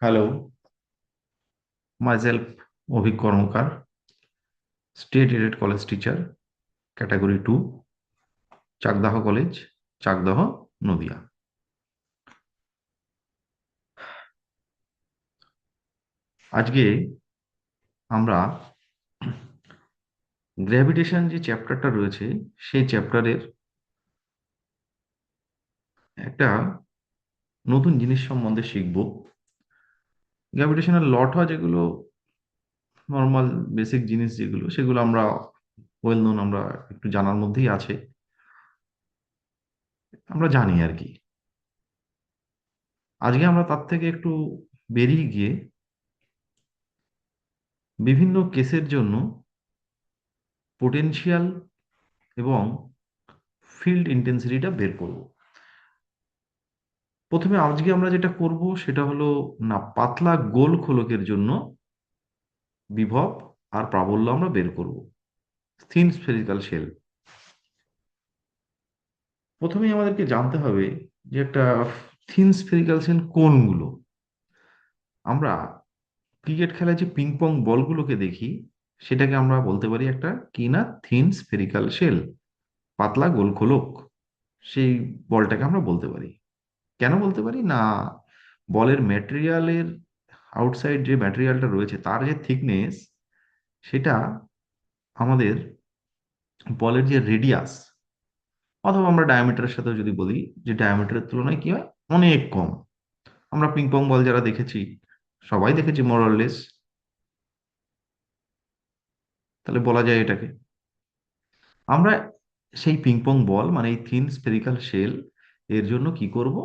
Hello, myself Ovik Kormkar, State Aided College Teacher, Category 2, Chakdaha College, Chakdaha, Nadia. আজকে আমরা gravitation যে চ্যাপ্টারটা রয়েছে সেই চ্যাপ্টারের একটা নতুন জিনিস সম্বন্ধে শিখব। গ্র্যাভিটেশনাল লটা যেগুলো নর্মাল বেসিক জিনিস যেগুলো সেগুলো আমরা ওয়েল নোন, আমরা একটু জানার মধ্যেই আছে, আমরা জানি আর কি। আজকে আমরা তার থেকে একটু বেরিয়ে গিয়ে বিভিন্ন কেসের জন্য পোটেনশিয়াল এবং ফিল্ড ইন্টেন্সিটিটা বের করব। প্রথমে আজকে আমরা যেটা করব সেটা হলো না পাতলা গোল খোলকের জন্য বিভব আর প্রাবল্য আমরা বের করব। থিন স্ফেরিক্যাল শেল, প্রথমেই আমাদেরকে জানতে হবে যে একটা থিন স্ফেরিক্যাল শেল কোনগুলো। আমরা ক্রিকেট খেলায় যে পিং পং বলগুলোকে দেখি সেটাকে আমরা বলতে পারি একটা কি না থিন স্ফেরিক্যাল শেল, পাতলা গোল খোলক। সেই বলটাকে আমরা বলতে পারি। কেন বলতে পারি না, বলের ম্যাটেরিয়ালের আউটসাইড যে ম্যাটেরিয়ালটা রয়েছে তার যে থিকনেস, সেটা আমাদের বলের যে রেডিয়াস অথবা আমরা ডায়ামিটারের সাথে যদি বলি যে ডায়ামিটারের তুলনায় কি হয় অনেক কম। আমরা পিং পং বল যারা দেখেছি, সবাই দেখেছি মোরলেস, তাহলে বলা যায় এটাকে আমরা সেই পিং পং বল মানে এই থিন স্ফেরিক্যাল শেল এর জন্য কি করব,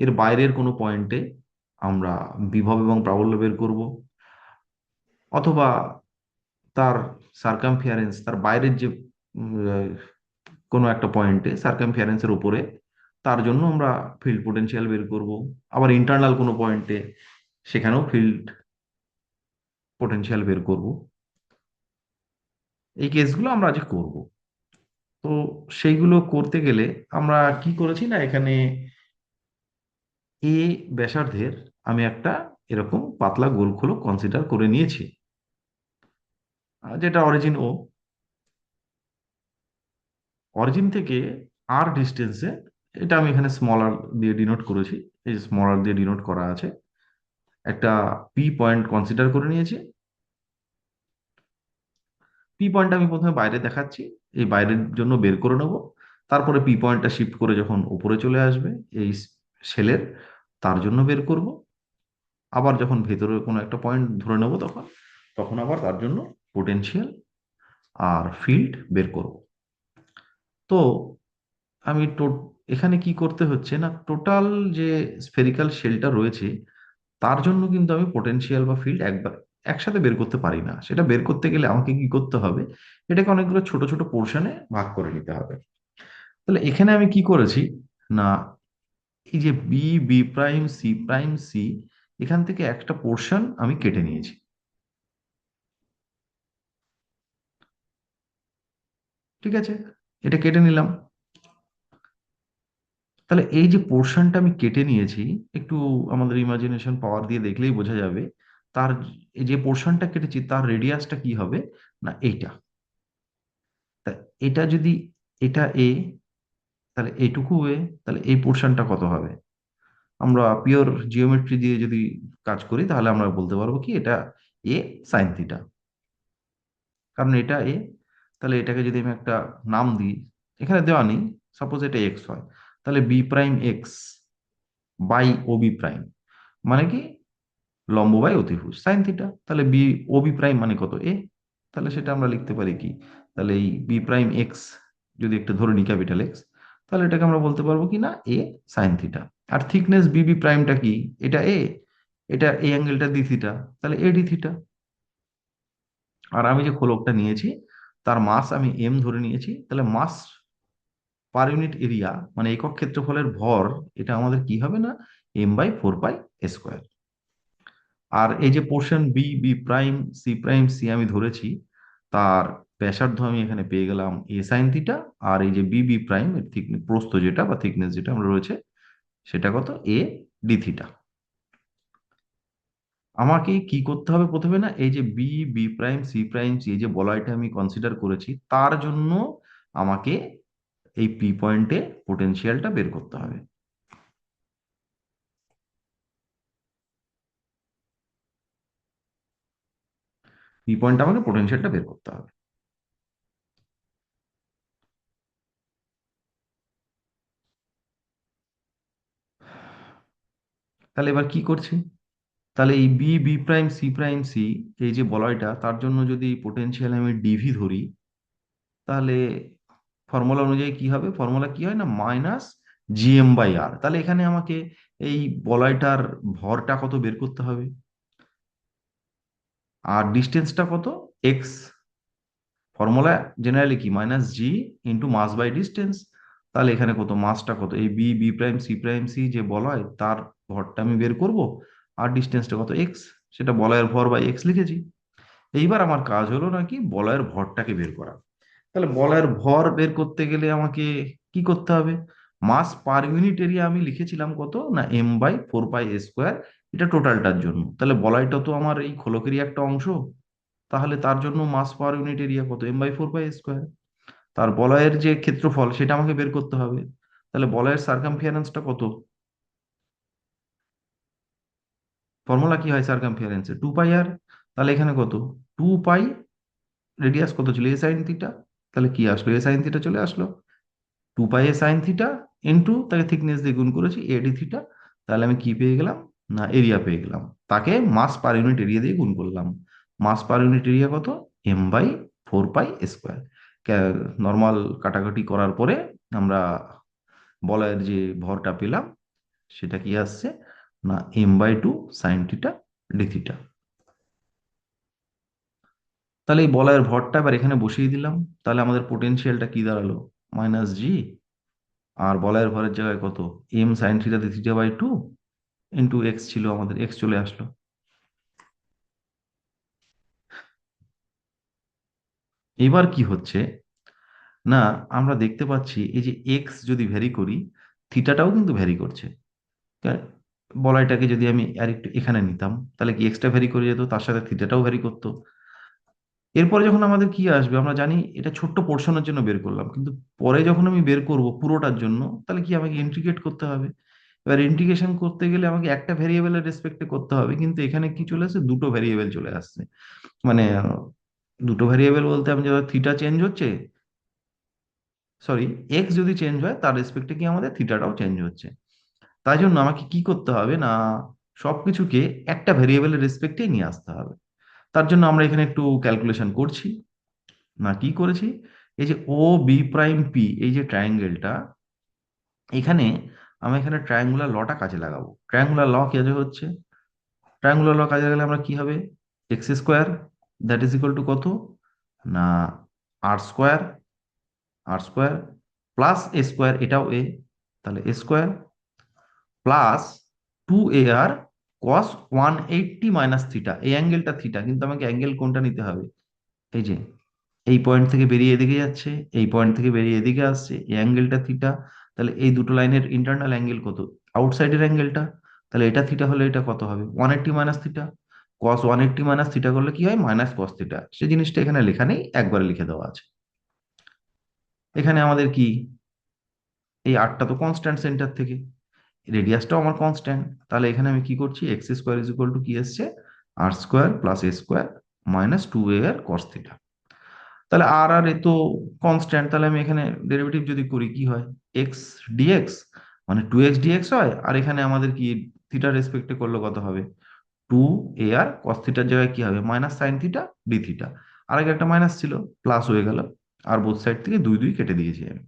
এর বাইরের কোনো পয়েন্টে আমরা বিভব এবং প্রাবল্য বের করব, অথবা তার সার্কামফিয়ারেন্স তার বাইরের যে কোনো একটা পয়েন্টে সার্কামফিয়ারেন্সের উপরে, তার জন্য আমরা ফিল্ড পোটেনশিয়াল বের করব। আবার ইন্টারনাল কোনো পয়েন্টে সেখানেও ফিল্ড পোটেনশিয়াল বের করব। এই কেসগুলো আমরা আজ করব। তো সেইগুলো করতে গেলে আমরা কি করেছি না, এখানে এ ব্যাসার্ধের আমি একটা এরকম পাতলা গোল খোলক কনসিডার করে নিয়েছি, যেটা অরিজিন ও, অরিজিন থেকে আর ডিস্টেন্সে, এটা আমি এখানে স্মল আর দিয়ে ডিনোট করেছি, এই স্মল আর দিয়ে ডিনোট করা আছে। একটা পি পয়েন্ট কনসিডার করে নিয়েছি। পি পয়েন্ট আমি প্রথমে বাইরে দেখাচ্ছি, এই বাইরের জন্য বের করে নেব। তারপরে পি পয়েন্টটা শিফট করে যখন উপরে চলে আসবে এই সেলের, তার জন্য বের করব। আবার যখন ভেতরে কোনো একটা পয়েন্ট ধরে নেব তখন তখন আবার তার জন্য পোটেনশিয়াল আর ফিল্ড বের করব। তো আমি এখানে কি করতে হচ্ছে না, টোটাল যে স্ফেরিক্যাল শেলটা রয়েছে তার জন্য কিন্তু আমি পোটেনশিয়াল বা ফিল্ড একবার একসাথে বের করতে পারি না। সেটা বের করতে গেলে আমাকে কি করতে হবে, এটাকে অনেকগুলো ছোট ছোট পোর্শনে ভাগ করে নিতে হবে। তাহলে এখানে আমি কি করেছি না, এই যে B B prime C prime C, এখান থেকে একটা পোর্শন আমি কেটে নিয়েছি। ঠিক আছে, এটা কেটে নিলাম। তাহলে এই যে পোর্শনটা আমি কেটে নিয়েছি, একটু আমাদের ইমাজিনেশন পাওয়ার দিয়ে দেখলেই বোঝা যাবে তার এই যে পোর্শনটা কেটেছি তার রেডিয়াসটা কি হবে না এইটা। তা এটা যদি এটা এ, তাহলে এইটুকু এ, তাহলে এই পোর্শনটা কত হবে। আমরা পিওর জিওমেট্রি দিয়ে যদি কাজ করি তাহলে আমরা বলতে পারবো কি এটা এ সাইন থিটা, কারণ এটা এ। তাহলে এটাকে যদি আমি একটা নাম দিই, এখানে দেওয়া নেই, সাপোজ এটা এক্স হয়, তাহলে B prime X by O B prime মানে কি লম্ব বাই অতিভুজ সাইন থিটা। তাহলে বি ও বি প্রাইম মানে কত এ, তাহলে সেটা আমরা লিখতে পারি কি, তাহলে এই বি প্রাইম এক্স যদি একটা ধরে নিই ক্যাপিটাল এক্স, তাহলে এটাকে আমরা বলতে পারবো কি না এ সাইন থিটা। আর থিকনেস বিবি প্রাইমটা কি, এটা এ, এটা এই অ্যাঙ্গেলটা ডি থিটা, তাহলে এ ডি থিটা। আর আমি যে খোলকটা নিয়েছি তার মাস আমি এম ধরে নিয়েছি, তাহলে মাস পার ইউনিট এরিয়া মানে একক ক্ষেত্রফলের ভর, এটা আমাদের কি হবে না M by four pi square. আর এই যে portion B B prime C prime C আমি ধরেছি, তার ব্যাসার্ধ আমি এখানে পেয়ে গেলাম এ সাইন থিটা। আর এই যে বি বি প্রাইম এর প্রস্থ যেটা বা থিকনেস যেটা আমরা রয়েছে সেটা কত? A D theta. আমাকে কি করতে হবে প্রথমে, না এই যে B, B prime, C prime, C, এই যে বলয়টা আমি কনসিডার করেছি, তার জন্য আমাকে এই পি পয়েন্টে পোটেনশিয়ালটা বের করতে হবে। পি পয়েন্টে আমাকে পোটেনশিয়ালটা বের করতে হবে। তাহলে এবার কি করছি? তাহলে এই B, B prime, C prime, C, এই যে বলয়টা, তার জন্য যদি পোটেনশিয়াল আমি ডিভি ধরি, তাহলে ফর্মুলা অনুযায়ী কি হবে? ফর্মুলা কি হয় না, মাইনাস জিএম বাই আর। তাহলে এখানে আমাকে এই বলয়টার ভরটা কত বের করতে হবে, আর ডিস্টেন্সটা কত, এক্স। ফর্মুলা জেনারেলি কি, minus G into mass by distance. তাহলে এখানে কত, মাসটা কত, এই B, B prime, C prime, C যে বলয়, তার ভরটা আমি বের করব, আর ডিস্টেন্সটা কত, এক্স। সেটা বলয়ের ভর বাই এক্স লিখেছি। এইবার আমার কাজ হলো নাকি বলয়ের ভরটাকে বের করা। তাহলে বলয়ের ভর বের করতে গেলে আমাকে কি করতে হবে? মাস পার ইউনিট এরিয়া আমি লিখেছিলাম কত না, এম বাই 4 পাই স্কোয়ার। এটা টোটালটার জন্য। তাহলে বলয়টা তো আমার এই খোলকেরই একটা অংশ, তাহলে তার জন্য মাস পার ইউনিট এরিয়া কত, M/4 পাই স্কোয়ার। তার বলয়ের যে ক্ষেত্রফল সেটা আমাকে বের করতে হবে। তাহলে বলয়ের সার্কামফিয়ারেন্সটা কত? ফর্মুলা কি হয় সার্কামফিয়ারেন্সে, 2 পাই আর। তাহলে এখানে কত, 2 পাই, রেডিয়াস কত ছিল, এ সাইন থিটা। তাহলে কি আসলো, এ সাইন থিটা চলে আসলো। 2 পাই এ সাইন থিটা ইন্টু তাকে থিকনেস দিয়ে গুণ করেছি, এডি থিটা। তাহলে আমি কি পেয়ে গেলাম, না এরিয়া পেয়ে গেলাম। তাকে মাস পার ইউনিট এরিয়া দিয়ে গুণ করলাম। মাস পার ইউনিট এরিয়া কত, M/4 পাই স্কোয়ার। নর্মাল কাটাকাটি করার পরে আমরা বলয়ের যে ভরটা পেলাম, সেটা কি আসছে, না M/2 sign theta D theta. তাহলে এই বলয়ের ভরটা এবার এখানে বসিয়ে দিলাম। তাহলে আমাদের পোটেনশিয়ালটা কি দাঁড়ালো, মাইনাস জি, আর বলয়ের ভরের জায়গায় কত, M sine theta D theta by 2 into X ছিল, আমাদের এক্স চলে আসলো। এবার কি হচ্ছে, না আমরা দেখতে পাচ্ছি এই যে এক্স যদি ভ্যারি করি, থিটাটাও কিন্তু ভ্যারি করছে। তা- বলয়টাকে যদি আমি আর একটু এখানে নিতাম, তাহলে কি এক্সটা ভ্যারি করে যেত, তার সাথে থিটাটাও ভ্যারি করতো। এরপরে যখন আমাদের কি আসবে, আমরা জানি এটা ছোট্ট পোর্শনের জন্য বের করলাম, কিন্তু পরে যখন আমি বের করব পুরোটার জন্য, তাহলে কি আমাকে ইন্টিগ্রেট করতে হবে। এবার ইন্টিগ্রেশন করতে গেলে আমাকে একটা ভেরিয়েবলের রেসপেক্টে করতে হবে, কিন্তু এখানে কি চলে আসছে, দুটো ভেরিয়েবল চলে আসছে। মানে দুটো ভেরিয়েবল বলতে আমি যখন থিটা চেঞ্জ হচ্ছে, সরি, এক্স যদি চেঞ্জ হয় তার রেসপেক্টে কি আমাদের থিটাটাও চেঞ্জ হচ্ছে। তাই জন্য আমাকে কি করতে হবে না, সবকিছুকে একটা ভেরিয়েবলের রেসপেক্টেই নিয়ে আসতে হবে। তার জন্য আমরা এখানে একটু ক্যালকুলেশন করছি। না কি করেছি, এই যে ও বি প্রাইম পি, এই যে ট্রায়াঙ্গেলটা, এখানে আমি এখানে ট্রায়াঙ্গুলার লটা কাজে লাগাবো। ট্রায়াঙ্গুলার ল কি আছে হচ্ছে, ট্রায়াঙ্গুলার ল কাজে লাগালে আমরা কি হবে, x square that is equal two কত, না আর square, R square plus A square, এটাও এ, তাহলে এ স্কোয়ার প্লাস 2 AR কস 180 মাইনাস থিটা। এই অ্যাঙ্গেলটা থিটা, কিন্তু আমাকে অ্যাঙ্গেল কোনটা নিতে হবে, এই যে এই পয়েন্ট থেকে বেরিয়ে এদিকে যাচ্ছে, এই পয়েন্ট থেকে বেরিয়ে এদিকে আসছে, এই অ্যাঙ্গেলটা থিটা। তাহলে এই দুটো লাইনের ইন্টারনাল অ্যাঙ্গেল কত, আউটসাইডের অ্যাঙ্গেলটা। তাহলে এটা থিটা হলে এটা কত হবে, 180 মাইনাস থিটা। কস 180 মাইনাস থিটা করলে কি হয়, মাইনাস কস থিটা। সেই জিনিসটা এখানে লেখা নেই, একবারে লিখে দেওয়া আছে। এখানে আমাদের কি, এই আরটা তো কনস্ট্যান্ট সেন্টার থেকে, রেডিয়াসটাও আমার কনস্ট্যান্ট। তাহলে এখানে আমি কি করছি, X square is equal to কি এসছে, R square plus A square minus 2 AR cos theta. তাহলে আর আর এ তো কনস্ট্যান্ট, তাহলে আমি এখানে ডেরিভেটিভ যদি করি কি হয়, এক্স ডিএক্স, মানে 2x ডিএক্স হয়। আর এখানে আমাদের কি, থিটার রেসপেক্টে করলে কত হবে, 2 AR কস থিটার জায়গায় কি হবে, minus sine theta D theta. আর আগে একটা মাইনাস ছিল, প্লাস হয়ে গেল। আর বোথ সাইড থেকে দুই দুই কেটে দিয়েছি আমি।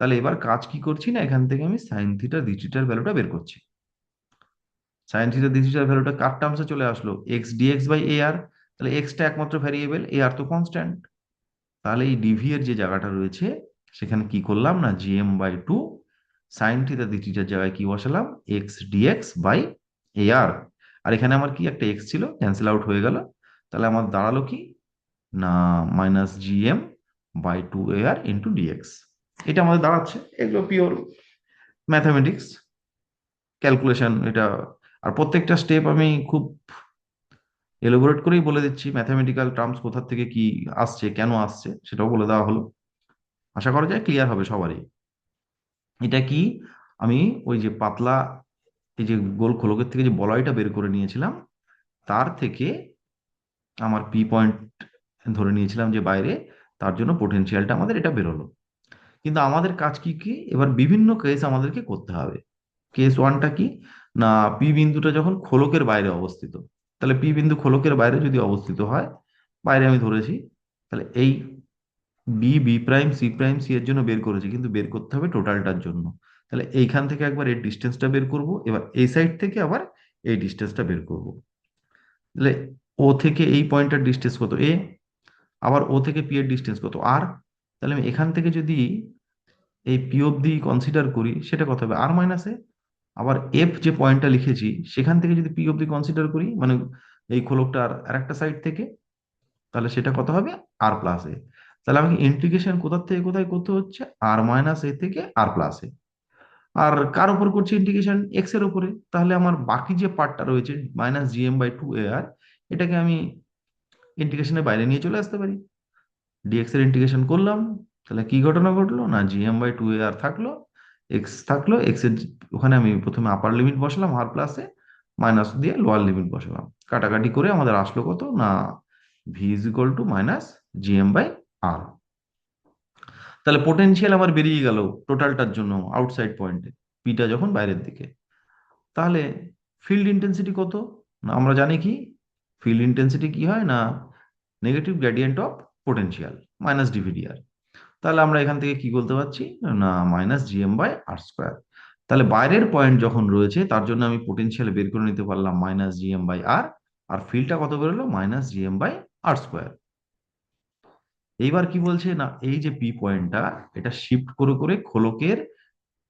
তাহলে এবার কাজ কি করছি, না এখান থেকে আমি সাইন থিটা ডি থিটার ভ্যালুটা বের করছি। সাইন থিটা ডি থিটার ভ্যালুটা কার টার্মসে চলে আসলো, এক্স ডিএক্স বাই এআর। তাহলে এক্সটা একমাত্র ভ্যারিয়েবল, এআর তো কনস্ট্যান্ট। তাহলে এই ডিভি এর যে জায়গাটা রয়েছে, সেখানে কি করলাম না, GM/2 সাইন থিটা ডি থিটার জায়গায় কি বসালাম, এক্স ডিএক্স বাই এআর। আর এখানে আমার কি একটা এক্স ছিল, ক্যান্সেল আউট হয়ে গেল। তাহলে আমার দাঁড়ালো কি, না minus GM/2 AR into dx. এটা আমাদের দাঁড়াচ্ছে, এগুলো পিওর ম্যাথামেটিক্স। ক্যালকুলেশন এটা। আর প্রত্যেকটা স্টেপ আমি খুব এলোবোরেট করেই বলে দিচ্ছি, ম্যাথামেটিক্যাল টার্মস কোথা থেকে কি আসছে, কেন আসছে, সেটাও বলে দেওয়া হলো। আশা করা যায় ক্লিয়ার হবে সবারই। এটা কি, আমি ওই যে পাতলা, এই যে গোল খোলকের থেকে যে বলয়টা বের করে নিয়েছিলাম, তার থেকে আমার পি পয়েন্ট ধরে নিয়েছিলাম যে বাইরে, তার জন্য পোটেনশিয়ালটা আমাদের এটা বেরোলো। কিন্তু আমাদের কাজ কি কি, এবার বিভিন্ন কেস আমাদেরকে করতে হবে। কেস ওয়ানটা কি, না পি বিন্দুটা যখন খোলকের বাইরে অবস্থিত, তাহলে পি বিন্দু খোলকের বাইরে যদি অবস্থিত হয়, বাইরে আমি ধরেছি, তাহলে এই B, B prime, C prime, C এর জন্য বের করেছি, কিন্তু বের করতে হবে টোটালটার জন্য। তাহলে এইখান থেকে একবার এর ডিস্টেন্সটা বের করব, এবার এই সাইড থেকে আবার এই ডিস্টেন্সটা বের করব। তাহলে ও থেকে এই পয়েন্টের ডিস্টেন্স কত, এ, আবার ও থেকে পি এর ডিস্টেন্স কত, আর। তাহলে আমি এখান থেকে যদি এই পি অবধি কনসিডার করি, সেটা কত হবে, আর মাইনাস এ। আবার এফ যে পয়েন্টটা লিখেছি, সেখান থেকে যদি পি অবধি কনসিডার করি, মানে এই খোলকটার আর একটা সাইড থেকে, তাহলে সেটা কত হবে, আর প্লাস এ। তাহলে আমাকে ইন্টিগ্রেশন কোথা থেকে কোথায় করতে হচ্ছে, আর মাইনাস এ থেকে আর প্লাস এ। আর কার উপর করছি ইন্টিগ্রেশন, এক্স এর উপরে। তাহলে আমার বাকি যে পার্টটা রয়েছে মাইনাস জিএম বাই টু এ আর, এটাকে আমি ইন্টিগ্রেশনের বাইরে নিয়ে চলে আসতে পারি। ডিএক্স এর ইন্টিগ্রেশন করলাম, তাহলে কি ঘটনা ঘটলো, না জিএম বাই টু এ আর থাকলো, এক্স থাকলো, এক্স এর ওখানে আমি প্রথমে আপার লিমিট বসালাম আর প্লাসে, মাইনাস দিয়ে লোয়ার লিমিট বসালাম, কাটাকাটি করে আমাদের আসলো কত, না V is equal to minus GM by R. তাহলে পোটেনশিয়াল আমার বেরিয়ে গেল টোটালটার জন্য আউটসাইড পয়েন্টে, পিটা যখন বাইরের দিকে। তাহলে ফিল্ড ইন্টেন্সিটি কত, না আমরা জানি কি, ফিল্ড ইন্টেন্সিটি কি হয়, না negative gradient of potential minus DVDR. তাহলে আমরা এখান থেকে কি বলতে পারছি, না minus GM by R square. তাহলে বাইরের পয়েন্ট যখন রয়েছে, তার জন্য আমি পোটেনশিয়াল বের করে নিতে পারলাম মাইনাস জিএম বাই আর, আর ফিল্ডটা কত বেরোলো, minus GM by R square. এইবার কি বলছে, না এই যে পি পয়েন্টটা, এটা শিফট করে করে খোলকের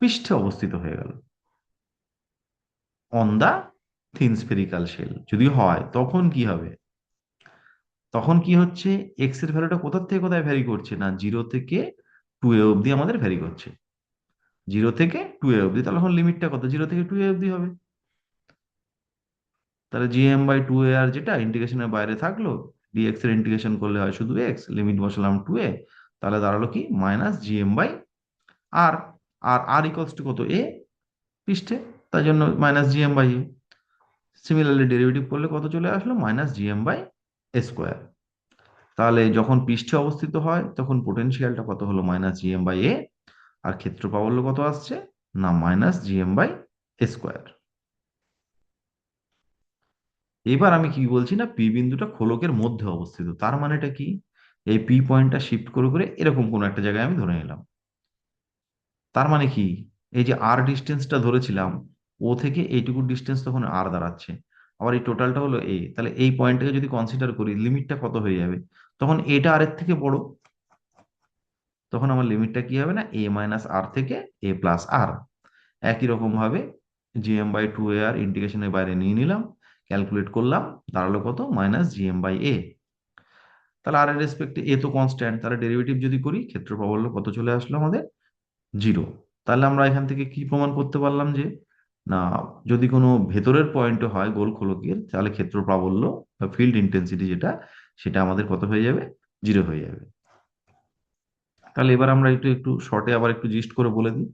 পৃষ্ঠে অবস্থিত হয়ে গেল on the thin spherical shell. যদি হয় তখন কি হবে, তখন কি হচ্ছে, এক্স এর ভ্যালুটা কোথা থেকে কোথায় ভ্যারি করছে, না জিরো থেকে টু এ অব্দি আমাদের ভ্যারি করছে, জিরো থেকে টু এ অব্দি। তাহলে এখন লিমিটটা কত, জিরো থেকে টু এ অব্দি হবে। তাহলে জিএম বাই টু এ আর যেটা ইন্টিগ্রেশনের বাইরে থাকলো, ডিএক্স এর ইন্টিগ্রেশন করলে হয় শুধু এক্স, লিমিট বসালাম টু এ, তাহলে দাঁড়ালো কি মাইনাস জিএম বাই আর। আর আর ইকলস টু কত, এ পৃষ্ঠে, তাই জন্য minus GM by A. Similarly derivative করলে কত চলে আসলো, মাইনাস জিএম বাই স্কোয়ার। তাহলে যখন পৃষ্ঠে অবস্থিত হয়, তখন পোটেনশিয়ালটা কত হলো, মাইনাস জিএম বাই এ। আর ক্ষেত্র প্রাবল্য কত আসছে, না মাইনাস জিএম বাই স্কোয়ার। এবার আমি কি বলছি, না পি বিন্দুটা খোলকের মধ্যে অবস্থিত, তার মানেটা কি, এই পি পয়েন্টটা শিফট করে করে এরকম কোন একটা জায়গায় আমি ধরে নিলাম। তার মানে কি, এই যে আর ডিস্টেন্সটা ধরেছিলাম, ও থেকে এইটুকু ডিস্টেন্স তখন আর দাঁড়াচ্ছে, আবার এই টোটালটা হলো এ। তাহলে এই পয়েন্টটাকে যদি কনসিডার করি, লিমিটটা কত হয়ে যাবে, তখন এটা আর এর থেকে বড়, তখন আমার লিমিটটা কি হবে, না এ মাইনাস আর থেকে এ প্লাস আর। একই রকম ভাবে জিএম বাই টু এ আর ইন্টিগ্রেশনের বাইরে নিয়ে নিলাম, ক্যালকুলেট করলাম, দাঁড়ালো কত, মাইনাস জিএম বাই এ। তাহলে আর এর রেসপেক্টে এ তো কনস্ট্যান্ট, তাহলে ডেরিভেটিভ যদি করি, ক্ষেত্র প্রাবল্য কত চলে আসলো আমাদের, জিরো। তাহলে আমরা এখান থেকে কি প্রমাণ করতে পারলাম, যে না যদি কোনো ভেতরের পয়েন্ট হয় গোল খোলকের, তাহলে ক্ষেত্র প্রাবল্য বা ফিল্ড ইন্টেন্সিটি যেটা, সেটা আমাদের কত হয়ে যাবে, জিরো হয়ে যাবে। তাহলে এবার আমরা একটু একটু শর্টে আবার একটু জিস্ট করে বলে দিই।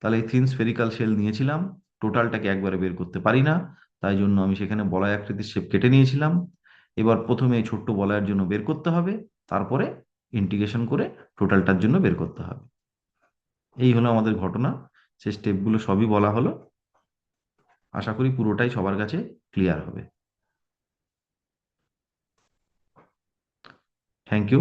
তাহলে এই থিন স্ফেরিক্যাল শেল নিয়েছিলাম, টোটালটাকে একবারে বের করতে পারি না, তাই জন্য আমি সেখানে বলয় আকৃতির শেপ কেটে নিয়েছিলাম। এবার প্রথমে এই ছোট্ট বলয়ের জন্য বের করতে হবে, তারপরে ইন্টিগ্রেশন করে টোটালটার জন্য বের করতে হবে। এই হলো আমাদের ঘটনা, সেই স্টেপগুলো সবই বলা হলো। আশা করি পুরোটাই সবার কাছে ক্লিয়ার হবে। Thank you.